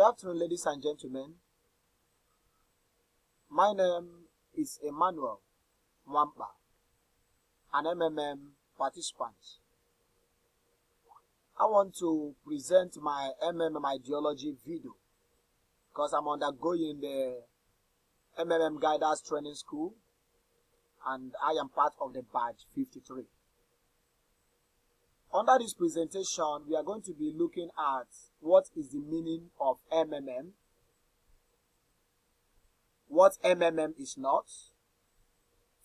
afternoon, ladies and gentlemen. My name is Emmanuel Mwamba, an MMM participant. I want to present my MMM ideology video because I'm undergoing the MMM Guidance Training School and I am part of the batch 53. Under this presentation, we are going to be looking at what is the meaning of MMM, what MMM is not,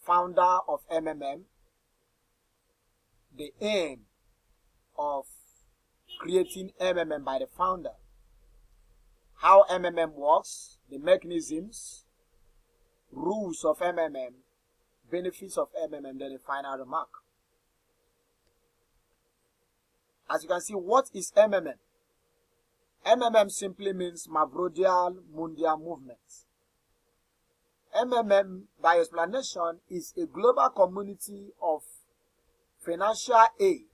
founder of MMM, the aim of creating MMM by the founder, how MMM works, the mechanisms, rules of MMM, benefits of MMM, then a final remark. As you can see, what is MMM? MMM simply means Mavrodia Mundial Movement. MMM, by explanation, is a global community of financial aid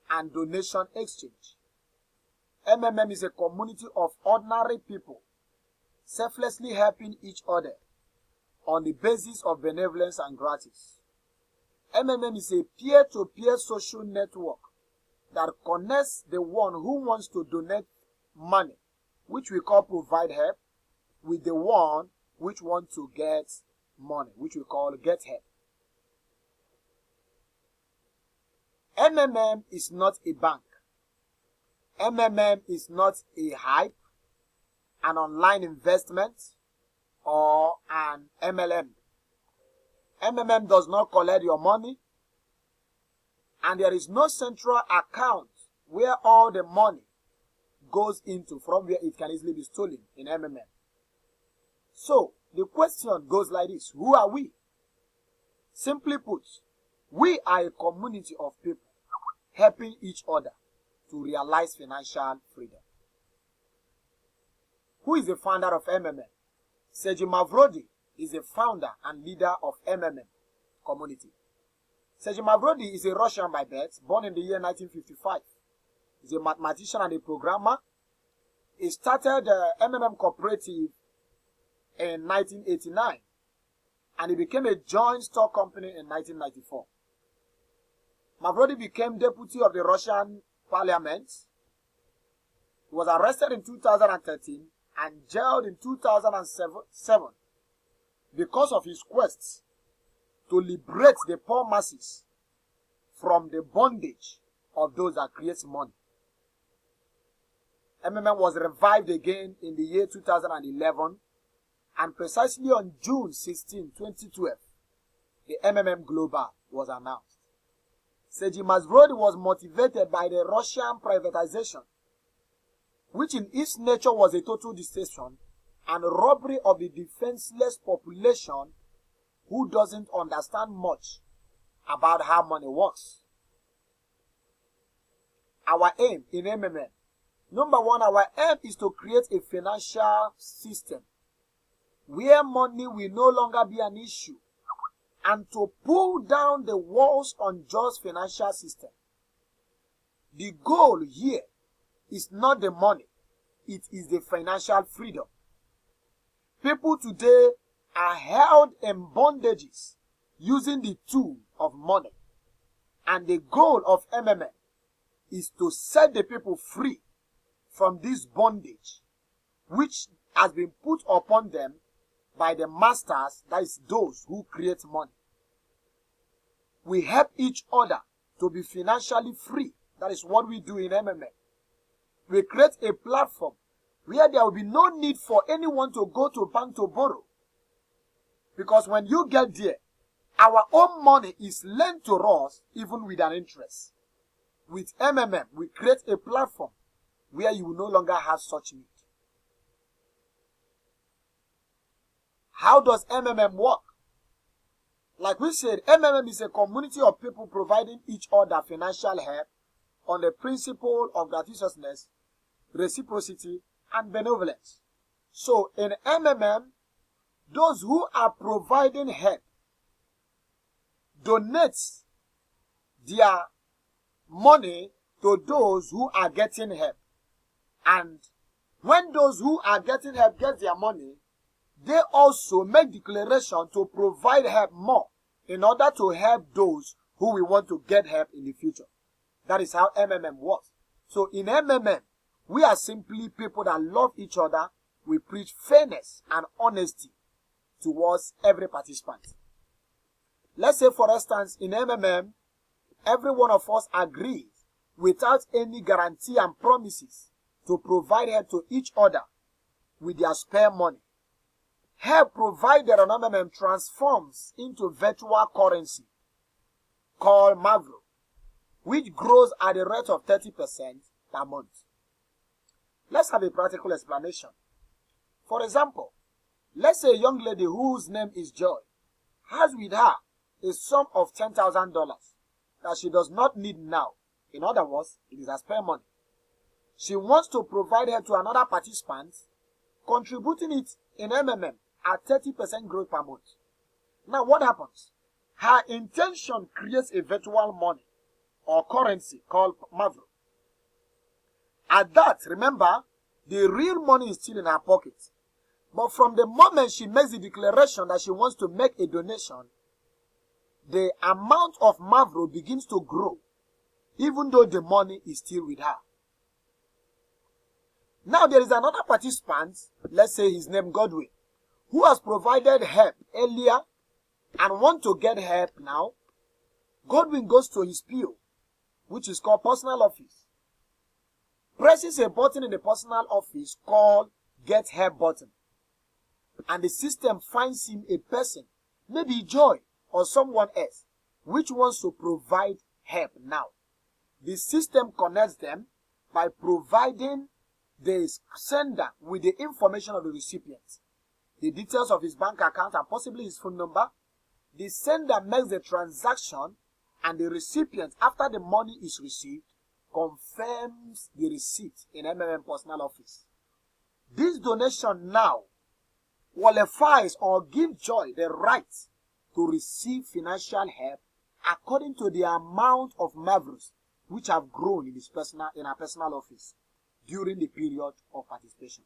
and donation exchange. MMM is a community of ordinary people selflessly helping each other on the basis of benevolence and gratis. MMM is a peer-to-peer social network that connects the one who wants to donate money, which we call provide help, with the one which wants to get money, which we call get help. MMM is not a bank. MMM is not a hype, an online investment, or an MLM. MMM does not collect your money, and there is no central account where all the money goes into from where it can easily be stolen in MMM. So, the question goes like this: who are we? Simply put, we are a community of people helping each other to realize financial freedom. Who is the founder of MMM? Sergey Mavrodi is the founder and leader of MMM community. Sergey Mavrodi is a Russian by birth, born in the year 1955. He's a mathematician and a programmer. He started the MMM cooperative in 1989 and he became a joint stock company in 1994. Mavrodi became deputy of the Russian parliament. He was arrested in 2013 and jailed in 2007 because of his quest to liberate the poor masses from the bondage of those that create money. MMM was revived again in the year 2011, and precisely on June 16, 2012, the MMM Global was announced. Sergey Mavrodi was motivated by the Russian privatization, which in its nature was a total destruction and robbery of the defenseless population who doesn't understand much about how money works. Our aim in MMM, number one, our aim is to create a financial system where money will no longer be an issue and to pull down the walls on just financial system. The goal here is not the money, it is the financial freedom. People today are held in bondages using the tool of money. And the goal of MMM is to set the people free from this bondage which has been put upon them by the masters, that is those who create money. We help each other to be financially free. That is what we do in MMM. We create a platform where there will be no need for anyone to go to bank to borrow. Because when you get there, our own money is lent to us even with an interest. With MMM, we create a platform where you will no longer have such need. How does MMM work? Like we said, MMM is a community of people providing each other financial help on the principle of gratuitousness, reciprocity, and benevolence. So in MMM, those who are providing help donate their money to those who are getting help. And when those who are getting help get their money, they also make declaration to provide help more in order to help those who will want to get help in the future. That is how MMM works. So in MMM, we are simply people that love each other. We preach fairness and honesty towards every participant. Let's say, for instance, in MMM, every one of us agrees without any guarantee and promises to provide help to each other with their spare money. Help provided on MMM transforms into virtual currency called Mavro, which grows at a rate of 30% per month. Let's have a practical explanation. For example, let's say a young lady whose name is Joy has with her a sum of $10,000 that she does not need now. In other words, it is her spare money. She wants to provide her to another participant, contributing it in MMM at 30% growth per month. Now what happens? Her intention creates a virtual money or currency called Mavro. At that, remember, the real money is still in her pocket. But from the moment she makes the declaration that she wants to make a donation, the amount of Mavro begins to grow, even though the money is still with her. Now there is another participant, let's say his name Godwin, who has provided help earlier and want to get help now. Godwin goes to his PO, which is called personal office, presses a button in the personal office called Get Help button, and the system finds him a person, maybe Joy or someone else, which wants to provide help now. The system connects them by providing the sender with the information of the recipient, the details of his bank account and possibly his phone number. The sender makes the transaction, and the recipient, after the money is received, confirms the receipt in MMM personal office. This donation now qualifies or gives Joy the right to receive financial help according to the amount of Mavros which have grown in her personal office during the period of participation.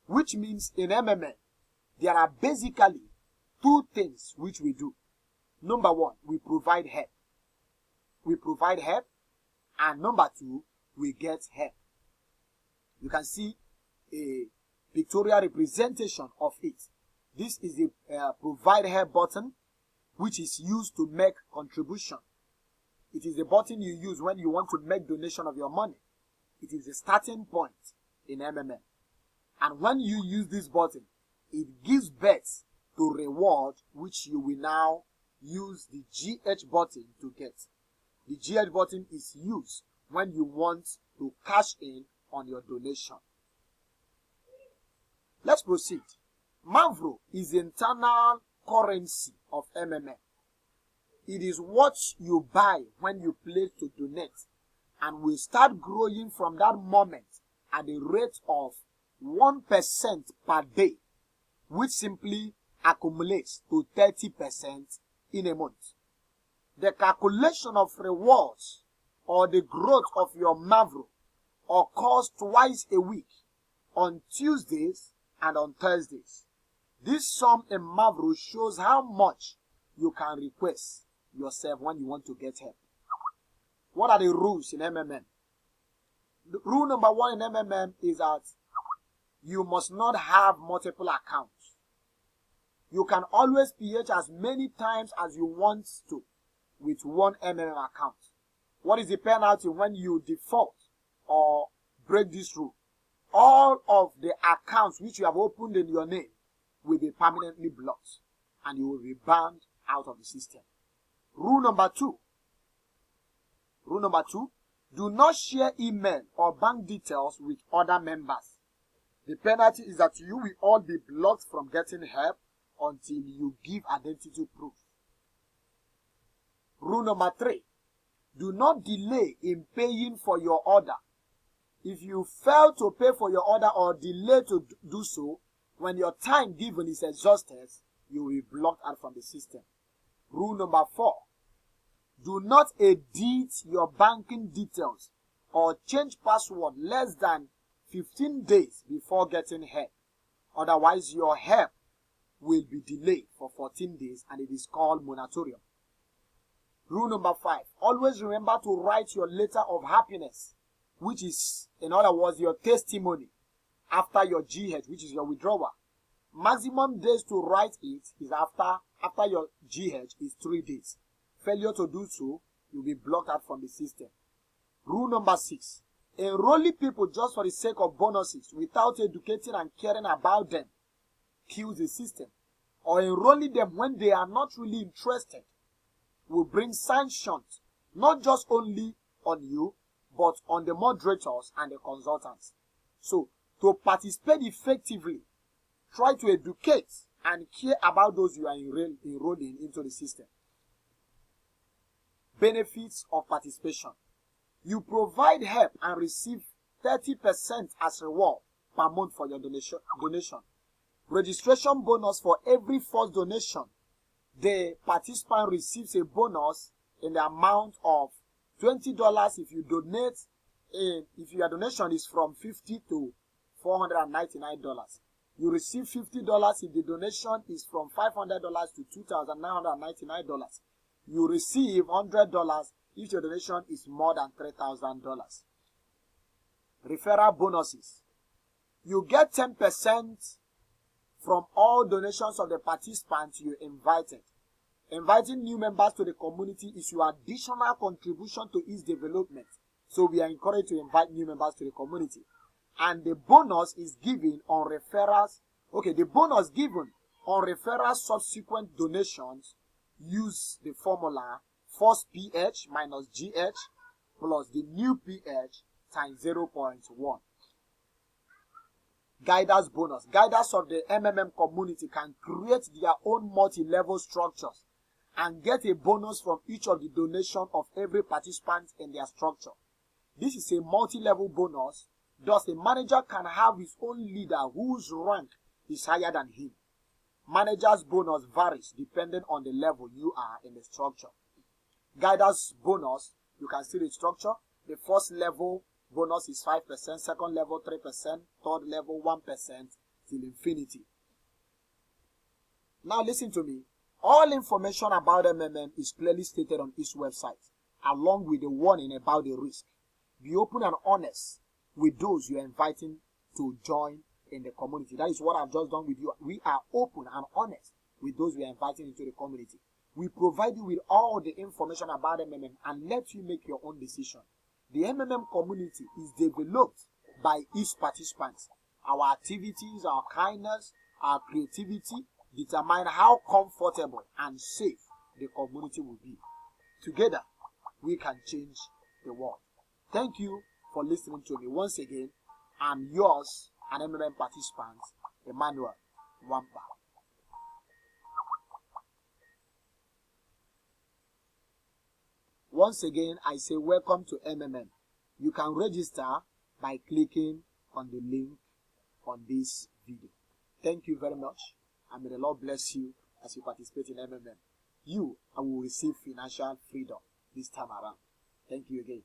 Which means in MMM, there are basically two things which we do. Number one, we provide help. We provide help. And number two, we get help. You can see a pictorial representation of it. This is the provide help button, which is used to make contribution. It is the button you use when you want to make donation of your money. It is the starting point in MMM. And when you use this button, it gives birth to reward, which you will now use the GH button to get. The GH button is used when you want to cash in on your donation. Let's proceed. Mavro is the internal currency of MMM. It is what you buy when you pledge to donate, and will start growing from that moment at the rate of 1% per day, which simply accumulates to 30% in a month. The calculation of rewards or the growth of your Mavro occurs twice a week, on Tuesdays and on Thursdays. This sum in Mavro shows how much you can request yourself when you want to get help. What are the rules in MMM? The rule number one in MMM is that you must not have multiple accounts. You can always PH as many times as you want to with one MMM account. What is the penalty when you default or break this rule? All of the accounts which you have opened in your name will be permanently blocked, and you will be banned out of the system. Rule number two, do not share email or bank details with other members. The penalty is that you will all be blocked from getting help until you give identity proof. Rule number three, do not delay in paying for your order. If you fail to pay for your order or delay to do so, when your time given is exhausted, you will be blocked out from the system. Rule number four, do not edit your banking details or change password less than 15 days before getting help. Otherwise, your help will be delayed for 14 days and it is called moratorium. Rule number 5, always remember to write your letter of happiness, which is, in other words, your testimony after your GH, which is your withdrawal. Maximum days to write it is after your GH is 3 days. Failure to do so, you'll be blocked out from the system. Rule number 6, enrolling people just for the sake of bonuses without educating and caring about them kills the system. Or enrolling them when they are not really interested will bring sanctions, not just only on you, but on the moderators and the consultants. So, to participate effectively, try to educate and care about those you are enrolling into the system. Benefits of participation. You provide help and receive 30% as reward per month for your donation. Registration bonus for every first donation. The participant receives a bonus in the amount of $20 if you donate. If your donation is from $50 to $499. You receive $50 if the donation is from $500 to $2,999. You receive $100 if your donation is more than $3,000. Referral bonuses. You get 10% from all donations of the participants you invited. Inviting new members to the community is your additional contribution to its development. So we are encouraged to invite new members to the community. And the bonus is given on referrals. Okay, the bonus given on referral subsequent donations use the formula first PH minus GH plus the new PH times 0.1. Guiders bonus. Guiders of the MMM community can create their own multi-level structures and get a bonus from each of the donation of every participant in their structure. This is a multi-level bonus. Thus, a manager can have his own leader whose rank is higher than him. Manager's bonus varies depending on the level you are in the structure. Guiders bonus, you can see the structure. The first level bonus is 5%, second level 3%, third level 1% till infinity. Now listen to me. All information about MMM is clearly stated on each website, along with the warning about the risk. Be open and honest with those you are inviting to join in the community. That is what I've just done with you. We are open and honest with those we are inviting into the community. We provide you with all the information about MMM and let you make your own decision. The MMM community is developed by each participant. Our activities, our kindness, our creativity determine how comfortable and safe the community will be. Together, we can change the world. Thank you for listening to me. Once again, I'm yours, an MMM participant, Emmanuel Wampa. Once again, I say welcome to MMM. You can register by clicking on the link on this video. Thank you very much, and may the Lord bless you as you participate in MMM. You will receive financial freedom this time around. Thank you again.